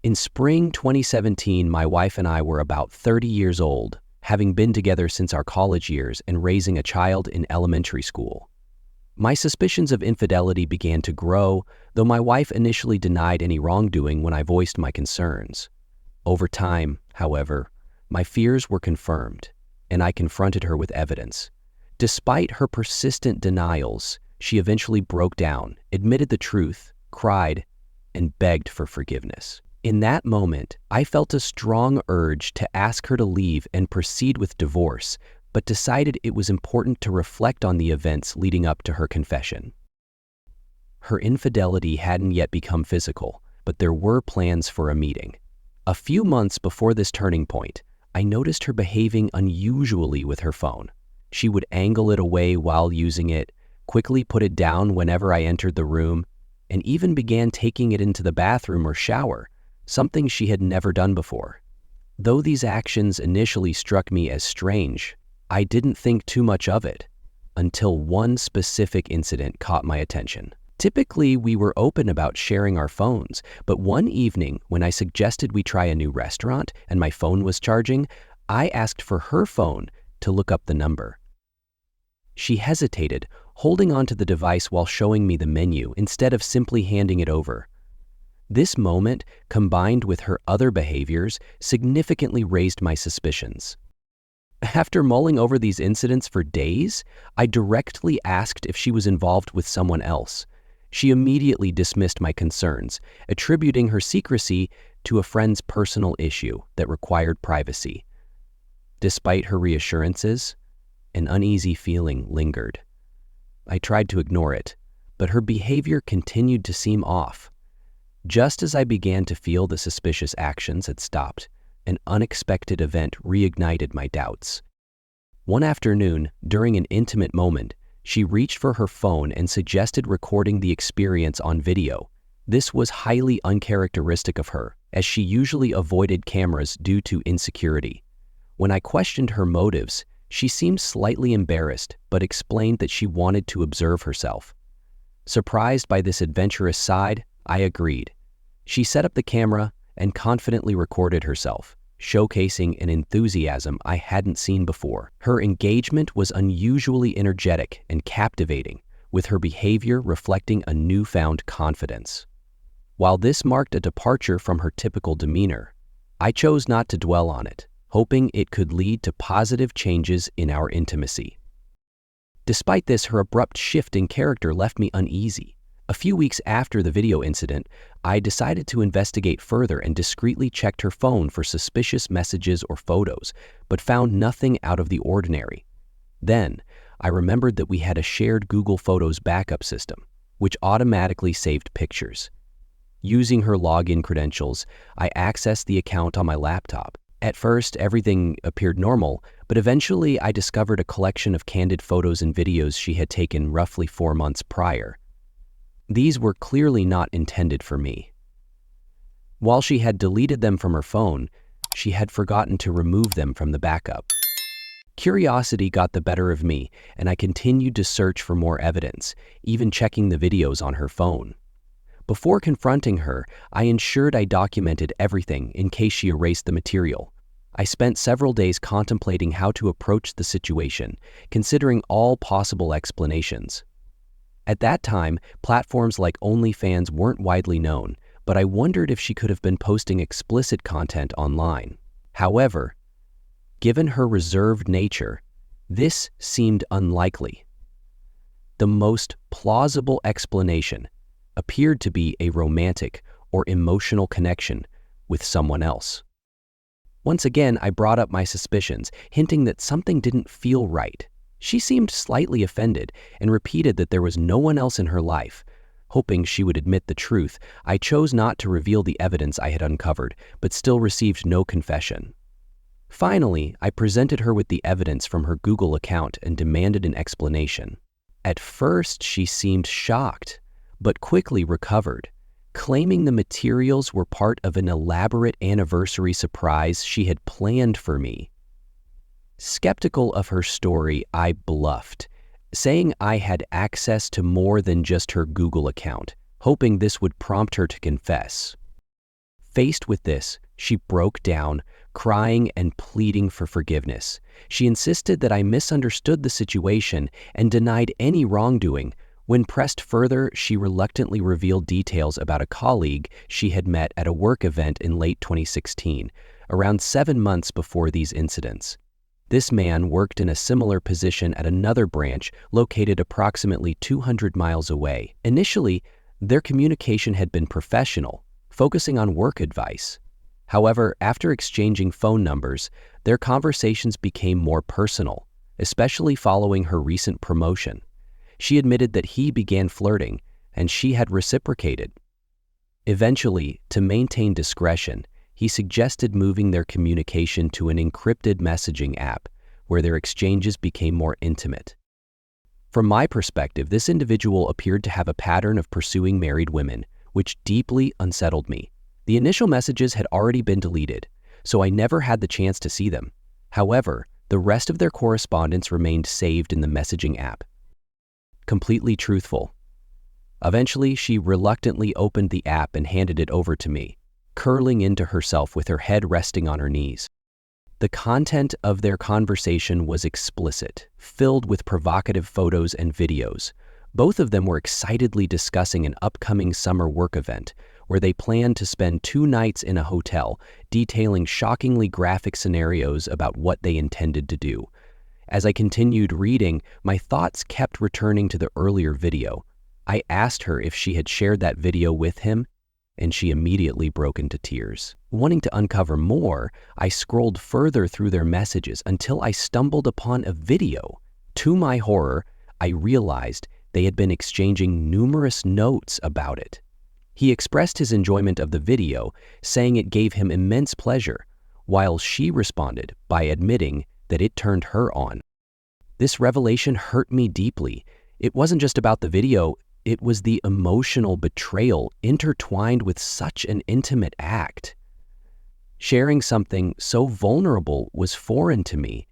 In spring 2017, my wife and I were about 30 years old, having been together since our college years and raising a child in elementary school. My suspicions of infidelity began to grow, though my wife initially denied any wrongdoing when I voiced my concerns. Over time, however, my fears were confirmed, and I confronted her with evidence. Despite her persistent denials, she eventually broke down, admitted the truth, cried, and begged for forgiveness. In that moment, I felt a strong urge to ask her to leave and proceed with divorce, but decided it was important to reflect on the events leading up to her confession. Her infidelity hadn't yet become physical, but there were plans for a meeting. A few months before this turning point, I noticed her behaving unusually with her phone. She would angle it away while using it, quickly put it down whenever I entered the room, and even began taking it into the bathroom or shower, something she had never done before. Though these actions initially struck me as strange, I didn't think too much of it until one specific incident caught my attention. Typically, we were open about sharing our phones, but one evening when I suggested we try a new restaurant and my phone was charging, I asked for her phone to look up the number. She hesitated, holding onto the device while showing me the menu instead of simply handing it over. This moment, combined with her other behaviors, significantly raised my suspicions. After mulling over these incidents for days, I directly asked if she was involved with someone else. She immediately dismissed my concerns, attributing her secrecy to a friend's personal issue that required privacy. Despite her reassurances, an uneasy feeling lingered. I tried to ignore it, but her behavior continued to seem off. Just as I began to feel the suspicious actions had stopped, an unexpected event reignited my doubts. One afternoon, during an intimate moment, she reached for her phone and suggested recording the experience on video. This was highly uncharacteristic of her, as she usually avoided cameras due to insecurity. When I questioned her motives, she seemed slightly embarrassed, but explained that she wanted to observe herself. Surprised by this adventurous side, I agreed. She set up the camera and confidently recorded herself, showcasing an enthusiasm I hadn't seen before. Her engagement was unusually energetic and captivating, with her behavior reflecting a newfound confidence. While this marked a departure from her typical demeanor, I chose not to dwell on it, hoping it could lead to positive changes in our intimacy. Despite this, her abrupt shift in character left me uneasy. A few weeks after the video incident, I decided to investigate further and discreetly checked her phone for suspicious messages or photos, but found nothing out of the ordinary. Then, I remembered that we had a shared Google Photos backup system, which automatically saved pictures. Using her login credentials, I accessed the account on my laptop. At first, everything appeared normal, but eventually I discovered a collection of candid photos and videos she had taken roughly 4 months prior. These were clearly not intended for me. While she had deleted them from her phone, she had forgotten to remove them from the backup. Curiosity got the better of me, and I continued to search for more evidence, even checking the videos on her phone. Before confronting her, I ensured I documented everything in case she erased the material. I spent several days contemplating how to approach the situation, considering all possible explanations. At that time, platforms like OnlyFans weren't widely known, but I wondered if she could have been posting explicit content online. However, given her reserved nature, this seemed unlikely. The most plausible explanation appeared to be a romantic or emotional connection with someone else. Once again, I brought up my suspicions, hinting that something didn't feel right. She seemed slightly offended and repeated that there was no one else in her life. Hoping she would admit the truth, I chose not to reveal the evidence I had uncovered, but still received no confession. Finally, I presented her with the evidence from her Google account and demanded an explanation. At first, she seemed shocked, but quickly recovered, claiming the materials were part of an elaborate anniversary surprise she had planned for me. Skeptical of her story, I bluffed, saying I had access to more than just her Google account, hoping this would prompt her to confess. Faced with this, she broke down, crying and pleading for forgiveness. She insisted that I misunderstood the situation and denied any wrongdoing. When pressed further, she reluctantly revealed details about a colleague she had met at a work event in late 2016, around 7 months before these incidents. This man worked in a similar position at another branch located approximately 200 miles away. Initially, their communication had been professional, focusing on work advice. However, after exchanging phone numbers, their conversations became more personal, especially following her recent promotion. She admitted that he began flirting, and she had reciprocated. Eventually, to maintain discretion, he suggested moving their communication to an encrypted messaging app, where their exchanges became more intimate. From my perspective, this individual appeared to have a pattern of pursuing married women, which deeply unsettled me. The initial messages had already been deleted, so I never had the chance to see them. However, the rest of their correspondence remained saved in the messaging app. Completely truthful. Eventually, she reluctantly opened the app and handed it over to me, curling into herself with her head resting on her knees. The content of their conversation was explicit, filled with provocative photos and videos. Both of them were excitedly discussing an upcoming summer work event where they planned to spend 2 nights in a hotel, detailing shockingly graphic scenarios about what they intended to do. As I continued reading, my thoughts kept returning to the earlier video. I asked her if she had shared that video with him, and she immediately broke into tears. Wanting to uncover more, I scrolled further through their messages until I stumbled upon a video. To my horror, I realized they had been exchanging numerous notes about it. He expressed his enjoyment of the video, saying it gave him immense pleasure, while she responded by admitting that it turned her on. This revelation hurt me deeply. It wasn't just about the video, it was the emotional betrayal intertwined with such an intimate act. Sharing something so vulnerable was foreign to me.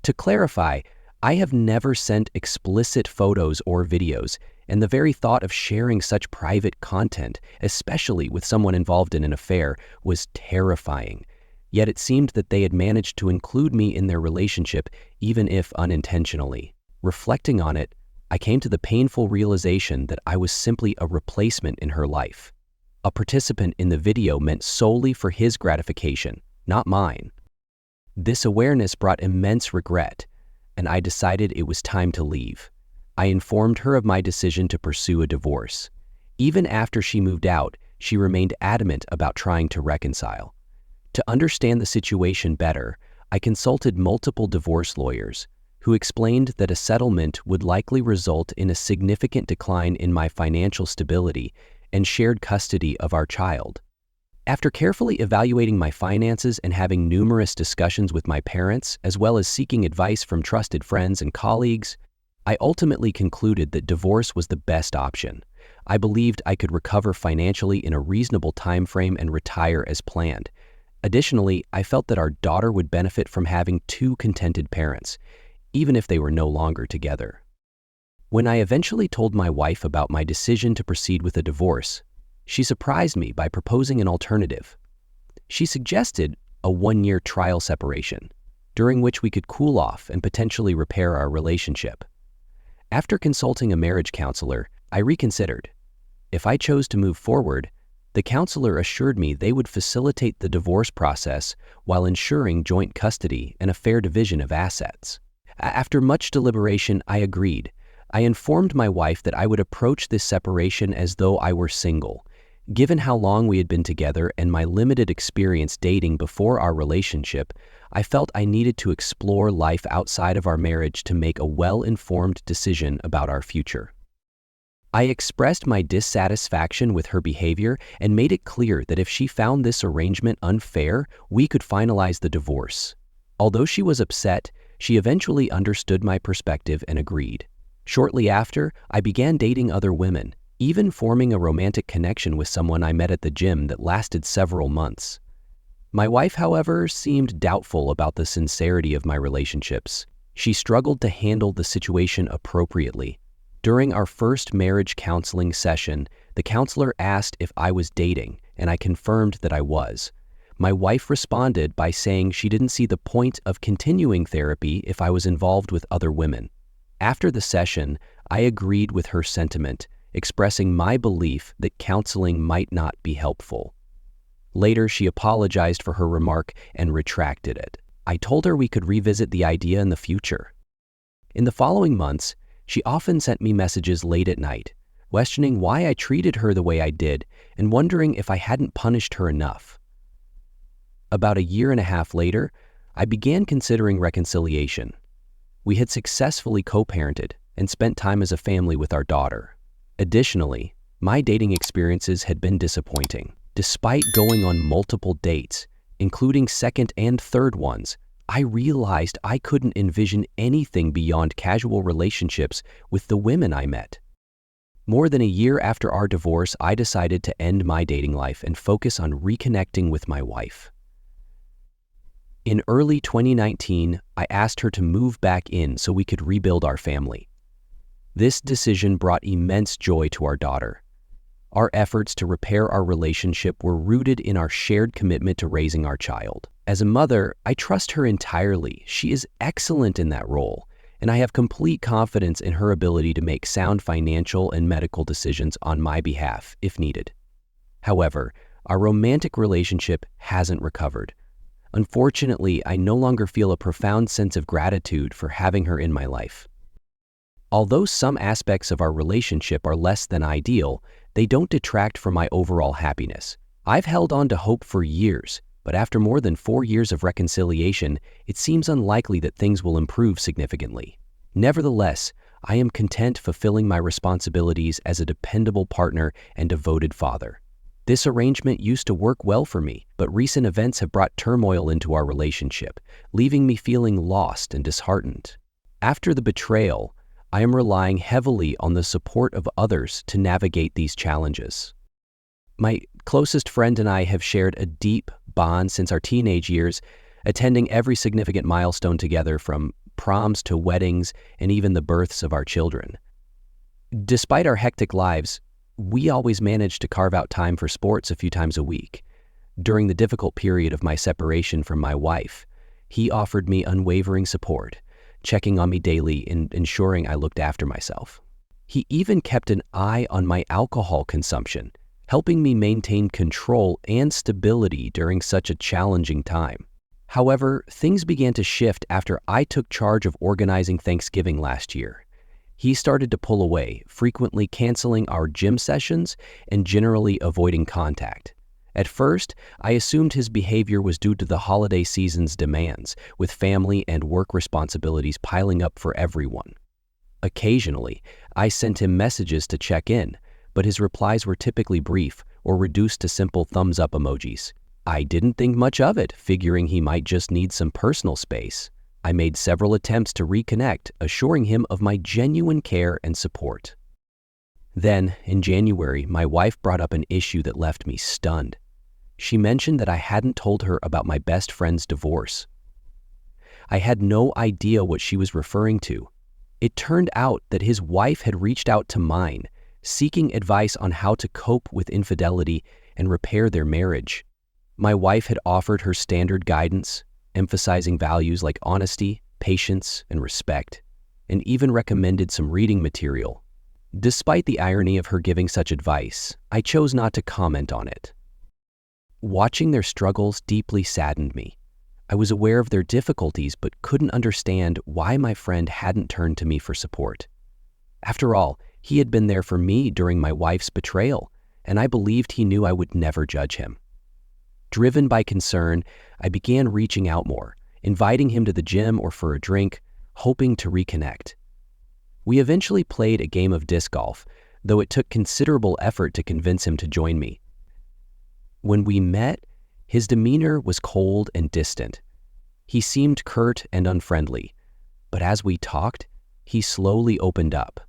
To clarify, I have never sent explicit photos or videos, and the very thought of sharing such private content, especially with someone involved in an affair, was terrifying. Yet it seemed that they had managed to include me in their relationship, even if unintentionally. Reflecting on it, I came to the painful realization that I was simply a replacement in her life. A participant in the video meant solely for his gratification, not mine. This awareness brought immense regret, and I decided it was time to leave. I informed her of my decision to pursue a divorce. Even after she moved out, she remained adamant about trying to reconcile. To understand the situation better, I consulted multiple divorce lawyers, who explained that a settlement would likely result in a significant decline in my financial stability and shared custody of our child. After carefully evaluating my finances and having numerous discussions with my parents, as well as seeking advice from trusted friends and colleagues, I ultimately concluded that divorce was the best option. I believed I could recover financially in a reasonable time frame and retire as planned. Additionally, I felt that our daughter would benefit from having 2 contented parents, even if they were no longer together. When I eventually told my wife about my decision to proceed with a divorce, she surprised me by proposing an alternative. She suggested a 1-year trial separation, during which we could cool off and potentially repair our relationship. After consulting a marriage counselor, I reconsidered. If I chose to move forward, the counselor assured me they would facilitate the divorce process while ensuring joint custody and a fair division of assets. After much deliberation, I agreed. I informed my wife that I would approach this separation as though I were single. Given how long we had been together and my limited experience dating before our relationship, I felt I needed to explore life outside of our marriage to make a well-informed decision about our future. I expressed my dissatisfaction with her behavior and made it clear that if she found this arrangement unfair, we could finalize the divorce. Although she was upset, she eventually understood my perspective and agreed. Shortly after, I began dating other women, even forming a romantic connection with someone I met at the gym that lasted several months. My wife, however, seemed doubtful about the sincerity of my relationships. She struggled to handle the situation appropriately. During our first marriage counseling session, the counselor asked if I was dating, and I confirmed that I was. My wife responded by saying she didn't see the point of continuing therapy if I was involved with other women. After the session, I agreed with her sentiment, expressing my belief that counseling might not be helpful. Later, she apologized for her remark and retracted it. I told her we could revisit the idea in the future. In the following months, she often sent me messages late at night, questioning why I treated her the way I did and wondering if I hadn't punished her enough. About a year and a half later, I began considering reconciliation. We had successfully co-parented and spent time as a family with our daughter. Additionally, my dating experiences had been disappointing. Despite going on multiple dates, including second and third ones, I realized I couldn't envision anything beyond casual relationships with the women I met. More than a year after our divorce, I decided to end my dating life and focus on reconnecting with my wife. In early 2019, I asked her to move back in so we could rebuild our family. This decision brought immense joy to our daughter. Our efforts to repair our relationship were rooted in our shared commitment to raising our child. As a mother, I trust her entirely. She is excellent in that role, and I have complete confidence in her ability to make sound financial and medical decisions on my behalf if needed. However, our romantic relationship hasn't recovered. Unfortunately, I no longer feel a profound sense of gratitude for having her in my life. Although some aspects of our relationship are less than ideal, they don't detract from my overall happiness. I've held on to hope for years, but after more than 4 years of reconciliation, it seems unlikely that things will improve significantly. Nevertheless, I am content fulfilling my responsibilities as a dependable partner and devoted father. This arrangement used to work well for me, but recent events have brought turmoil into our relationship, leaving me feeling lost and disheartened. After the betrayal, I am relying heavily on the support of others to navigate these challenges. My closest friend and I have shared a deep bond since our teenage years, attending every significant milestone together, from proms to weddings and even the births of our children. Despite our hectic lives, we always managed to carve out time for sports a few times a week. During the difficult period of my separation from my wife, he offered me unwavering support, checking on me daily and ensuring I looked after myself. He even kept an eye on my alcohol consumption, helping me maintain control and stability during such a challenging time. However, things began to shift after I took charge of organizing Thanksgiving last year. He started to pull away, frequently canceling our gym sessions and generally avoiding contact. At first, I assumed his behavior was due to the holiday season's demands, with family and work responsibilities piling up for everyone. Occasionally, I sent him messages to check in, but his replies were typically brief or reduced to simple thumbs-up emojis. I didn't think much of it, figuring he might just need some personal space. I made several attempts to reconnect, assuring him of my genuine care and support. Then, in January, my wife brought up an issue that left me stunned. She mentioned that I hadn't told her about my best friend's divorce. I had no idea what she was referring to. It turned out that his wife had reached out to mine, seeking advice on how to cope with infidelity and repair their marriage. My wife had offered her standard guidance, emphasizing values like honesty, patience, and respect, and even recommended some reading material. Despite the irony of her giving such advice, I chose not to comment on it. Watching their struggles deeply saddened me. I was aware of their difficulties but couldn't understand why my friend hadn't turned to me for support. After all, he had been there for me during my wife's betrayal, and I believed he knew I would never judge him. Driven by concern, I began reaching out more, inviting him to the gym or for a drink, hoping to reconnect. We eventually played a game of disc golf, though it took considerable effort to convince him to join me. When we met, his demeanor was cold and distant. He seemed curt and unfriendly, but as we talked, he slowly opened up.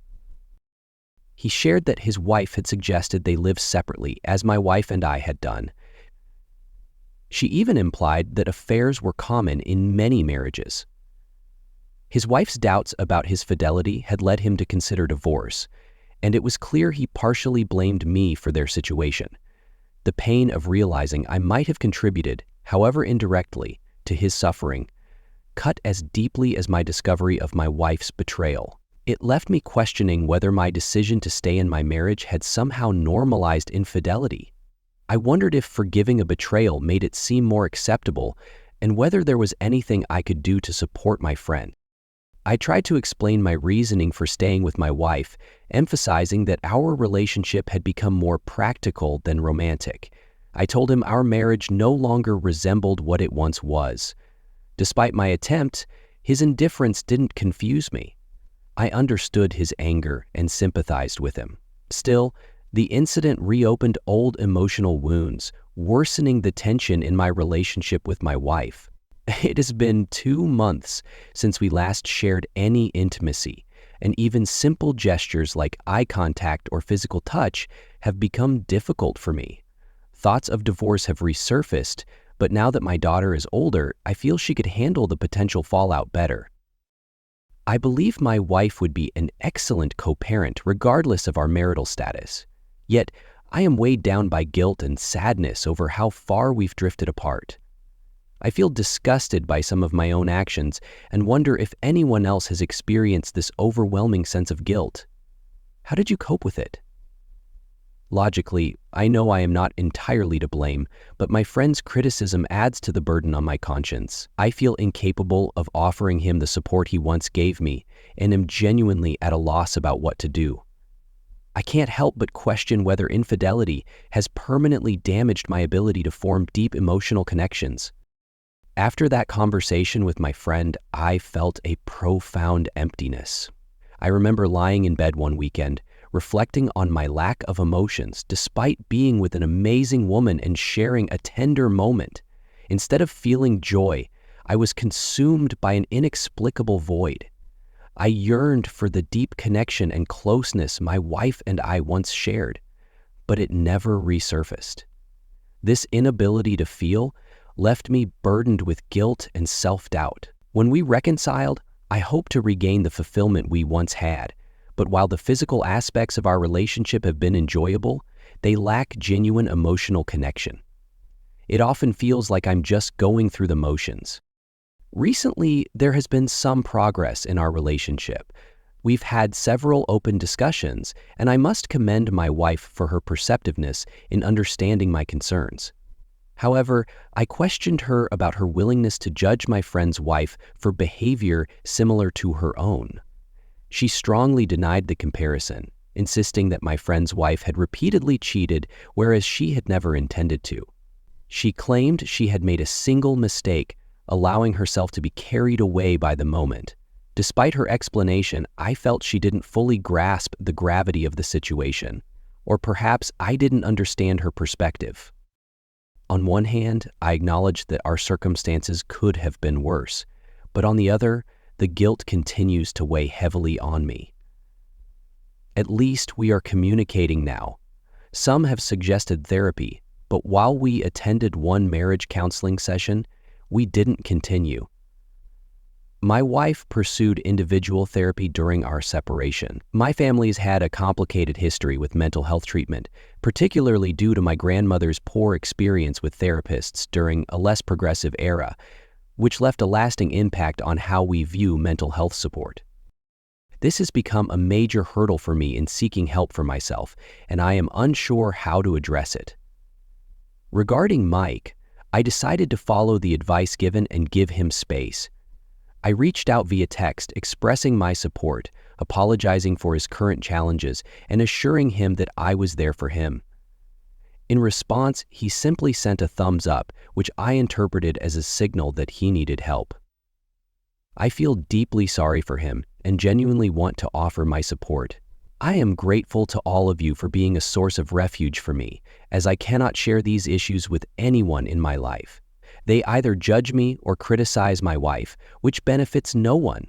He shared that his wife had suggested they live separately, as my wife and I had done. She even implied that affairs were common in many marriages. His wife's doubts about his fidelity had led him to consider divorce, and it was clear he partially blamed me for their situation. The pain of realizing I might have contributed, however indirectly, to his suffering, cut as deeply as my discovery of my wife's betrayal. It left me questioning whether my decision to stay in my marriage had somehow normalized infidelity. I wondered if forgiving a betrayal made it seem more acceptable, and whether there was anything I could do to support my friend. I tried to explain my reasoning for staying with my wife, emphasizing that our relationship had become more practical than romantic. I told him our marriage no longer resembled what it once was. Despite my attempt, his indifference didn't confuse me. I understood his anger and sympathized with him. Still, the incident reopened old emotional wounds, worsening the tension in my relationship with my wife. It has been 2 months since we last shared any intimacy, and even simple gestures like eye contact or physical touch have become difficult for me. Thoughts of divorce have resurfaced, but now that my daughter is older, I feel she could handle the potential fallout better. I believe my wife would be an excellent co-parent regardless of our marital status. Yet, I am weighed down by guilt and sadness over how far we've drifted apart. I feel disgusted by some of my own actions and wonder if anyone else has experienced this overwhelming sense of guilt. How did you cope with it? Logically, I know I am not entirely to blame, but my friend's criticism adds to the burden on my conscience. I feel incapable of offering him the support he once gave me and am genuinely at a loss about what to do. I can't help but question whether infidelity has permanently damaged my ability to form deep emotional connections. After that conversation with my friend, I felt a profound emptiness. I remember lying in bed one weekend, reflecting on my lack of emotions despite being with an amazing woman and sharing a tender moment. Instead of feeling joy, I was consumed by an inexplicable void. I yearned for the deep connection and closeness my wife and I once shared, but it never resurfaced. This inability to feel left me burdened with guilt and self-doubt. When we reconciled, I hoped to regain the fulfillment we once had, but while the physical aspects of our relationship have been enjoyable, they lack genuine emotional connection. It often feels like I'm just going through the motions. Recently, there has been some progress in our relationship. We've had several open discussions, and I must commend my wife for her perceptiveness in understanding my concerns. However, I questioned her about her willingness to judge my friend's wife for behavior similar to her own. She strongly denied the comparison, insisting that my friend's wife had repeatedly cheated, whereas she had never intended to. She claimed she had made a single mistake, allowing herself to be carried away by the moment. Despite her explanation, I felt she didn't fully grasp the gravity of the situation, or perhaps I didn't understand her perspective. On one hand, I acknowledged that our circumstances could have been worse, but on the other, the guilt continues to weigh heavily on me. At least we are communicating now. Some have suggested therapy, but while we attended one marriage counseling session, we didn't continue. My wife pursued individual therapy during our separation. My family's had a complicated history with mental health treatment, particularly due to my grandmother's poor experience with therapists during a less progressive era, which left a lasting impact on how we view mental health support. This has become a major hurdle for me in seeking help for myself, and I am unsure how to address it. Regarding Mike, I decided to follow the advice given and give him space. I reached out via text expressing my support, apologizing for his current challenges, and assuring him that I was there for him. In response, he simply sent a thumbs up, which I interpreted as a signal that he needed help. I feel deeply sorry for him and genuinely want to offer my support. I am grateful to all of you for being a source of refuge for me, as I cannot share these issues with anyone in my life. They either judge me or criticize my wife, which benefits no one.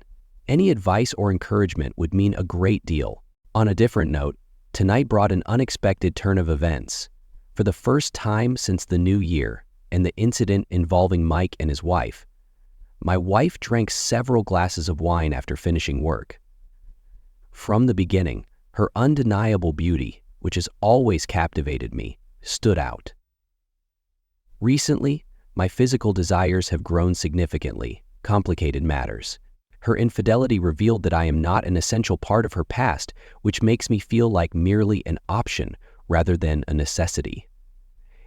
Any advice or encouragement would mean a great deal. On a different note, tonight brought an unexpected turn of events. For the first time since the new year and the incident involving Mike and his wife, my wife drank several glasses of wine after finishing work. From the beginning, her undeniable beauty, which has always captivated me, stood out. Recently, my physical desires have grown significantly, complicated matters. Her infidelity revealed that I am not an essential part of her past, which makes me feel like merely an option rather than a necessity.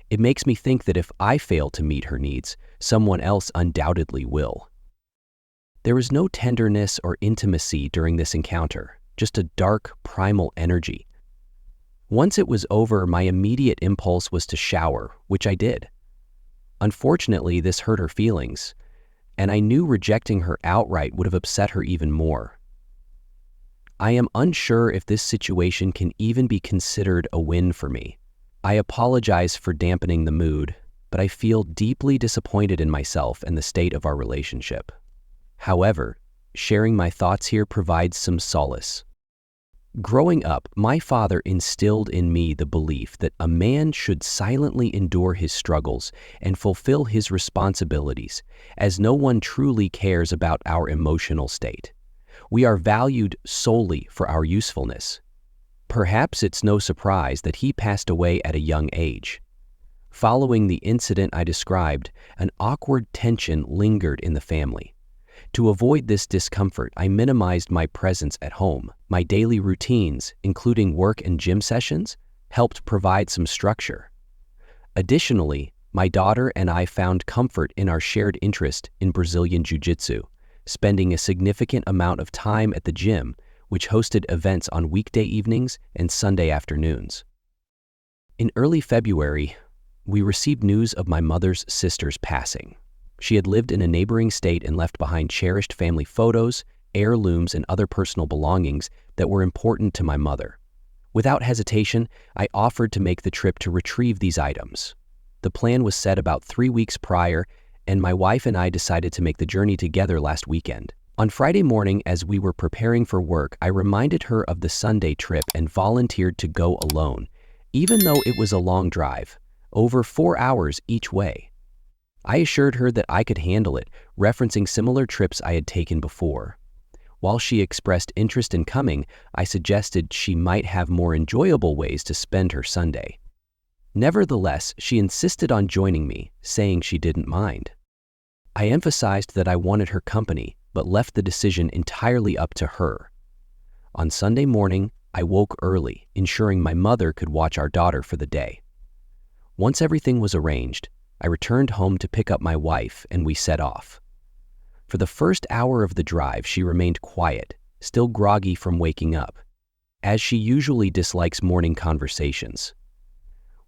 It makes me think that if I fail to meet her needs, someone else undoubtedly will. There was no tenderness or intimacy during this encounter, just a dark, primal energy. Once it was over, my immediate impulse was to shower, which I did. Unfortunately, this hurt her feelings, and I knew rejecting her outright would have upset her even more. I am unsure if this situation can even be considered a win for me. I apologize for dampening the mood, but I feel deeply disappointed in myself and the state of our relationship. However, sharing my thoughts here provides some solace. Growing up, my father instilled in me the belief that a man should silently endure his struggles and fulfill his responsibilities, as no one truly cares about our emotional state. We are valued solely for our usefulness. Perhaps it's no surprise that he passed away at a young age. Following the incident I described, an awkward tension lingered in the family. To avoid this discomfort, I minimized my presence at home. My daily routines, including work and gym sessions, helped provide some structure. Additionally, my daughter and I found comfort in our shared interest in Brazilian Jiu-Jitsu, spending a significant amount of time at the gym, which hosted events on weekday evenings and Sunday afternoons. In early February, we received news of my mother's sister's passing. She had lived in a neighboring state and left behind cherished family photos, heirlooms, and other personal belongings that were important to my mother. Without hesitation, I offered to make the trip to retrieve these items. The plan was set about 3 weeks prior, and my wife and I decided to make the journey together last weekend. On Friday morning, as we were preparing for work, I reminded her of the Sunday trip and volunteered to go alone, even though it was a long drive, over 4 hours each way. I assured her that I could handle it, referencing similar trips I had taken before. While she expressed interest in coming, I suggested she might have more enjoyable ways to spend her Sunday. Nevertheless, she insisted on joining me, saying she didn't mind. I emphasized that I wanted her company, but left the decision entirely up to her. On Sunday morning, I woke early, ensuring my mother could watch our daughter for the day. Once everything was arranged, I returned home to pick up my wife, and we set off. For the first hour of the drive, she remained quiet, still groggy from waking up, as she usually dislikes morning conversations.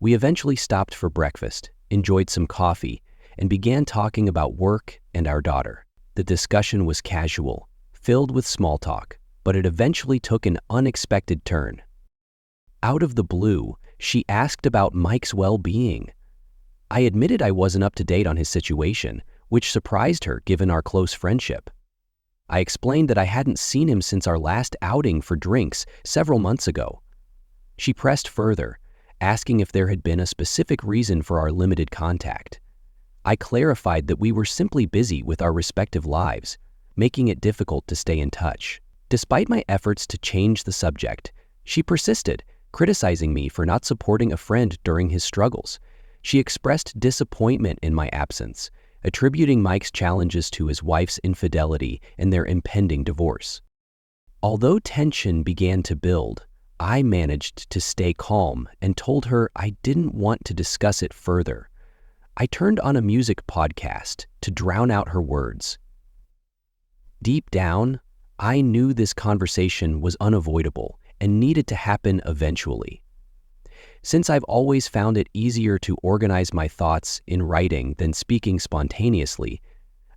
We eventually stopped for breakfast, enjoyed some coffee, and began talking about work and our daughter. The discussion was casual, filled with small talk, but it eventually took an unexpected turn. Out of the blue, she asked about Mike's well-being. I admitted I wasn't up to date on his situation, which surprised her given our close friendship. I explained that I hadn't seen him since our last outing for drinks several months ago. She pressed further, asking if there had been a specific reason for our limited contact. I clarified that we were simply busy with our respective lives, making it difficult to stay in touch. Despite my efforts to change the subject, she persisted, criticizing me for not supporting a friend during his struggles. She expressed disappointment in my absence, attributing Mike's challenges to his wife's infidelity and their impending divorce. Although tension began to build, I managed to stay calm and told her I didn't want to discuss it further. I turned on a music podcast to drown out her words. Deep down, I knew this conversation was unavoidable and needed to happen eventually. Since I've always found it easier to organize my thoughts in writing than speaking spontaneously,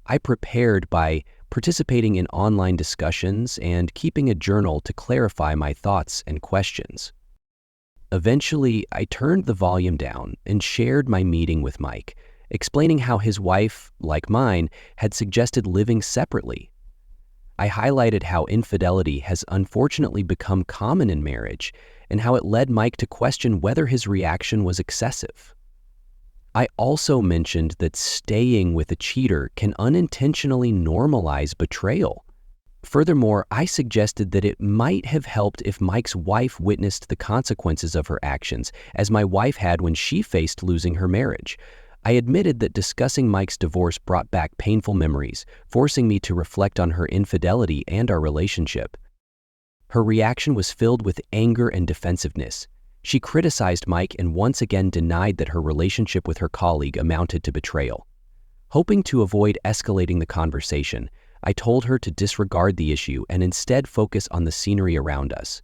I prepared by participating in online discussions and keeping a journal to clarify my thoughts and questions. Eventually, I turned the volume down and shared my meeting with Mike, explaining how his wife, like mine, had suggested living separately. I highlighted how infidelity has unfortunately become common in marriage and how it led Mike to question whether his reaction was excessive. I also mentioned that staying with a cheater can unintentionally normalize betrayal. Furthermore, I suggested that it might have helped if Mike's wife witnessed the consequences of her actions, as my wife had when she faced losing her marriage. I admitted that discussing Mike's divorce brought back painful memories, forcing me to reflect on her infidelity and our relationship. Her reaction was filled with anger and defensiveness. She criticized Mike and once again denied that her relationship with her colleague amounted to betrayal. Hoping to avoid escalating the conversation, I told her to disregard the issue and instead focus on the scenery around us.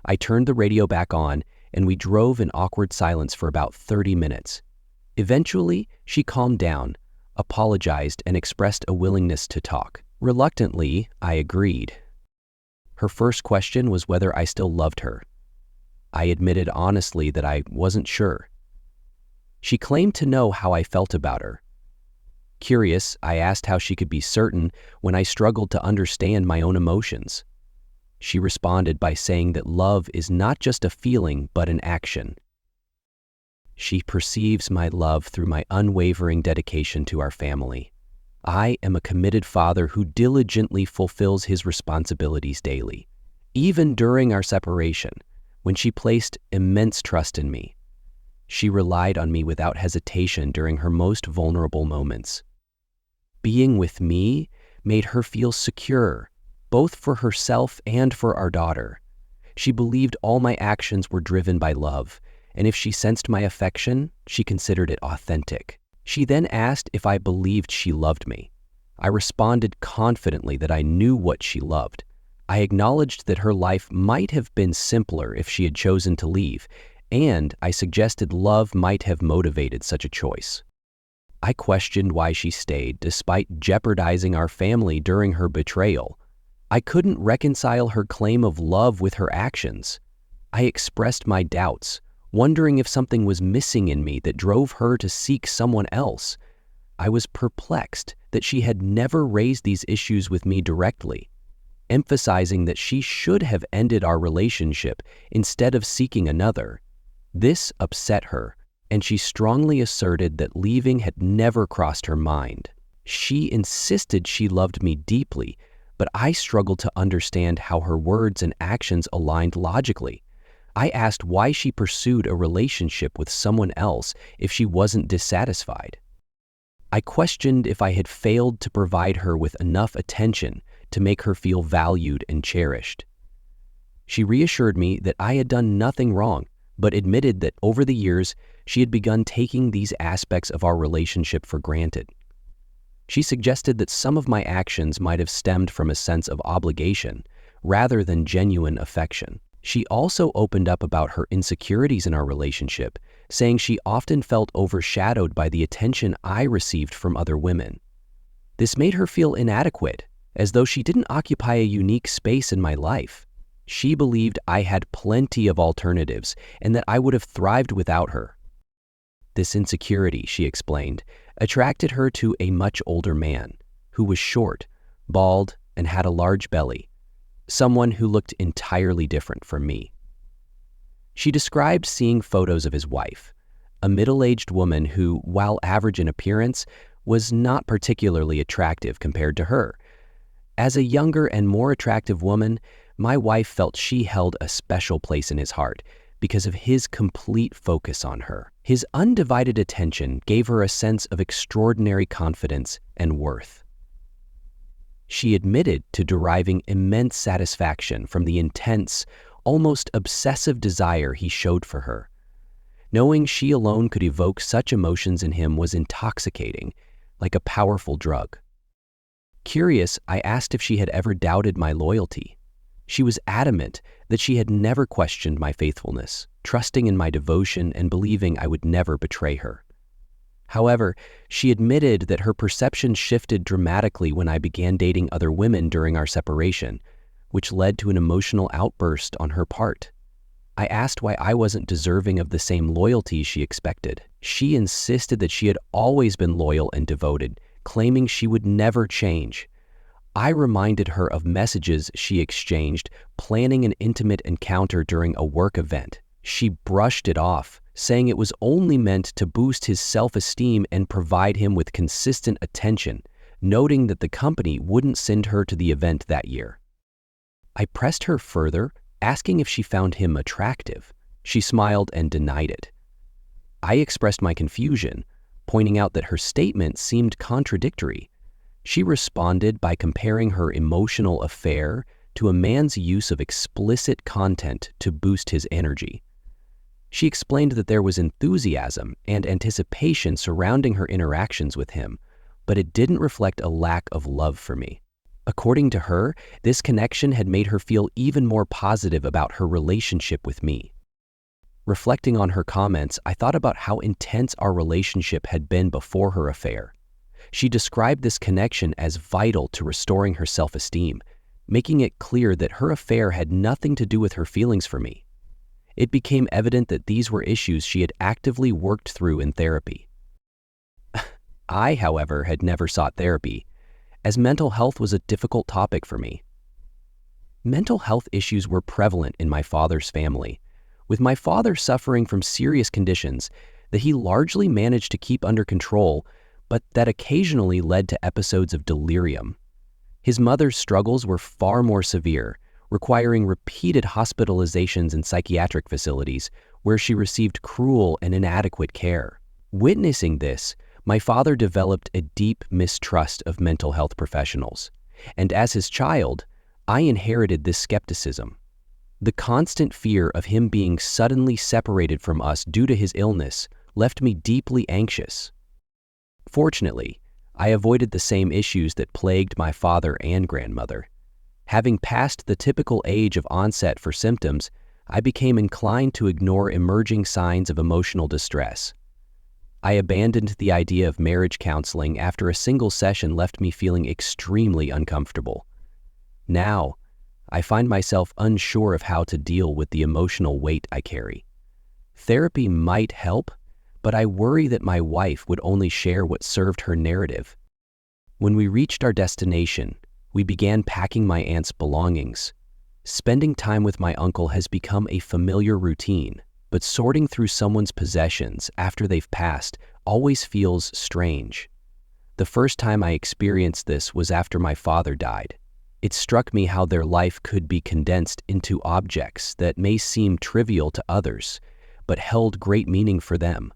I turned the radio back on, and we drove in awkward silence for about 30 minutes. Eventually, she calmed down, apologized, and expressed a willingness to talk. Reluctantly, I agreed. Her first question was whether I still loved her. I admitted honestly that I wasn't sure. She claimed to know how I felt about her. Curious, I asked how she could be certain when I struggled to understand my own emotions. She responded by saying that love is not just a feeling but an action. She perceives my love through my unwavering dedication to our family. I am a committed father who diligently fulfills his responsibilities daily. Even during our separation, when she placed immense trust in me, she relied on me without hesitation during her most vulnerable moments. Being with me made her feel secure, both for herself and for our daughter. She believed all my actions were driven by love, and if she sensed my affection, she considered it authentic. She then asked if I believed she loved me. I responded confidently that I knew what she loved. I acknowledged that her life might have been simpler if she had chosen to leave, and I suggested love might have motivated such a choice. I questioned why she stayed despite jeopardizing our family during her betrayal. I couldn't reconcile her claim of love with her actions. I expressed my doubts, wondering if something was missing in me that drove her to seek someone else. I was perplexed that she had never raised these issues with me directly, emphasizing that she should have ended our relationship instead of seeking another. This upset her, and she strongly asserted that leaving had never crossed her mind. She insisted she loved me deeply, but I struggled to understand how her words and actions aligned logically. I asked why she pursued a relationship with someone else if she wasn't dissatisfied. I questioned if I had failed to provide her with enough attention to make her feel valued and cherished. She reassured me that I had done nothing wrong, but admitted that over the years she had begun taking these aspects of our relationship for granted. She suggested that some of my actions might have stemmed from a sense of obligation rather than genuine affection. She also opened up about her insecurities in our relationship, saying she often felt overshadowed by the attention I received from other women. This made her feel inadequate, as though she didn't occupy a unique space in my life. She believed I had plenty of alternatives and that I would have thrived without her. This insecurity, she explained, attracted her to a much older man who was short, bald, and had a large belly, someone who looked entirely different from me. She described seeing photos of his wife, a middle-aged woman who, while average in appearance, was not particularly attractive compared to her. As a younger and more attractive woman, my wife felt she held a special place in his heart because of his complete focus on her. His undivided attention gave her a sense of extraordinary confidence and worth. She admitted to deriving immense satisfaction from the intense, almost obsessive desire he showed for her. Knowing she alone could evoke such emotions in him was intoxicating, like a powerful drug. Curious, I asked if she had ever doubted my loyalty. She was adamant that she had never questioned my faithfulness, trusting in my devotion and believing I would never betray her. However, she admitted that her perception shifted dramatically when I began dating other women during our separation, which led to an emotional outburst on her part. I asked why I wasn't deserving of the same loyalty she expected. She insisted that she had always been loyal and devoted, claiming she would never change. I reminded her of messages she exchanged, planning an intimate encounter during a work event. She brushed it off, saying it was only meant to boost his self-esteem and provide him with consistent attention, noting that the company wouldn't send her to the event that year. I pressed her further, asking if she found him attractive. She smiled and denied it. I expressed my confusion, pointing out that her statement seemed contradictory. She responded by comparing her emotional affair to a man's use of explicit content to boost his energy. She explained that there was enthusiasm and anticipation surrounding her interactions with him, but it didn't reflect a lack of love for me. According to her, this connection had made her feel even more positive about her relationship with me. Reflecting on her comments, I thought about how intense our relationship had been before her affair. She described this connection as vital to restoring her self-esteem, making it clear that her affair had nothing to do with her feelings for me. It became evident that these were issues she had actively worked through in therapy. I, however, had never sought therapy, as mental health was a difficult topic for me. Mental health issues were prevalent in my father's family, with my father suffering from serious conditions that he largely managed to keep under control, but that occasionally led to episodes of delirium. His mother's struggles were far more severe, requiring repeated hospitalizations in psychiatric facilities where she received cruel and inadequate care. Witnessing this, my father developed a deep mistrust of mental health professionals, and as his child, I inherited this skepticism. The constant fear of him being suddenly separated from us due to his illness left me deeply anxious. Fortunately, I avoided the same issues that plagued my father and grandmother. Having passed the typical age of onset for symptoms, I became inclined to ignore emerging signs of emotional distress. I abandoned the idea of marriage counseling after a single session left me feeling extremely uncomfortable. Now, I find myself unsure of how to deal with the emotional weight I carry. Therapy might help, but I worry that my wife would only share what served her narrative. When we reached our destination, we began packing my aunt's belongings. Spending time with my uncle has become a familiar routine, but sorting through someone's possessions after they've passed always feels strange. The first time I experienced this was after my father died. It struck me how their life could be condensed into objects that may seem trivial to others, but held great meaning for them.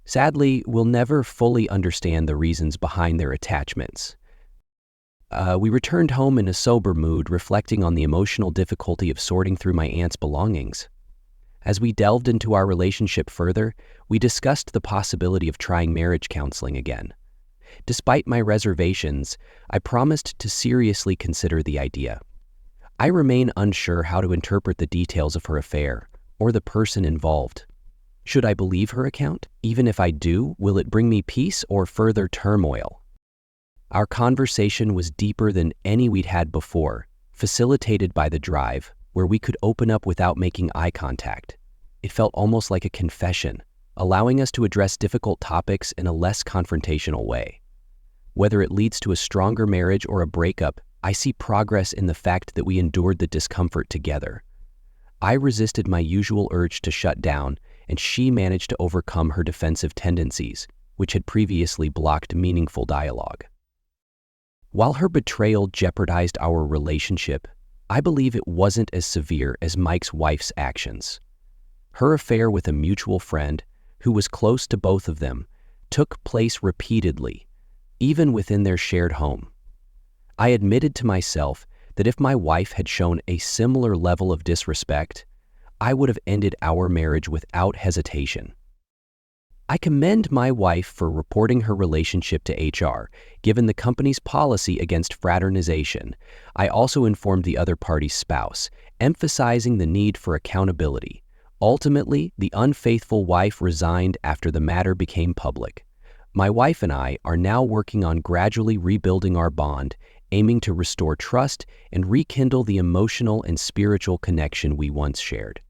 Sadly, we'll never fully understand the reasons behind their attachments. We returned home in a sober mood, reflecting on the emotional difficulty of sorting through my aunt's belongings. As we delved into our relationship further, we discussed the possibility of trying marriage counseling again. Despite my reservations, I promised to seriously consider the idea. I remain unsure how to interpret the details of her affair or the person involved. Should I believe her account? Even if I do, will it bring me peace or further turmoil? Our conversation was deeper than any we'd had before, facilitated by the drive, where we could open up without making eye contact. It felt almost like a confession, allowing us to address difficult topics in a less confrontational way. Whether it leads to a stronger marriage or a breakup, I see progress in the fact that we endured the discomfort together. I resisted my usual urge to shut down, and she managed to overcome her defensive tendencies, which had previously blocked meaningful dialogue. While her betrayal jeopardized our relationship, I believe it wasn't as severe as Mike's wife's actions. Her affair with a mutual friend, who was close to both of them, took place repeatedly, even within their shared home. I admitted to myself that if my wife had shown a similar level of disrespect, I would have ended our marriage without hesitation. I commend my wife for reporting her relationship to HR, given the company's policy against fraternization. I also informed the other party's spouse, emphasizing the need for accountability. Ultimately, the unfaithful wife resigned after the matter became public. My wife and I are now working on gradually rebuilding our bond, aiming to restore trust and rekindle the emotional and spiritual connection we once shared.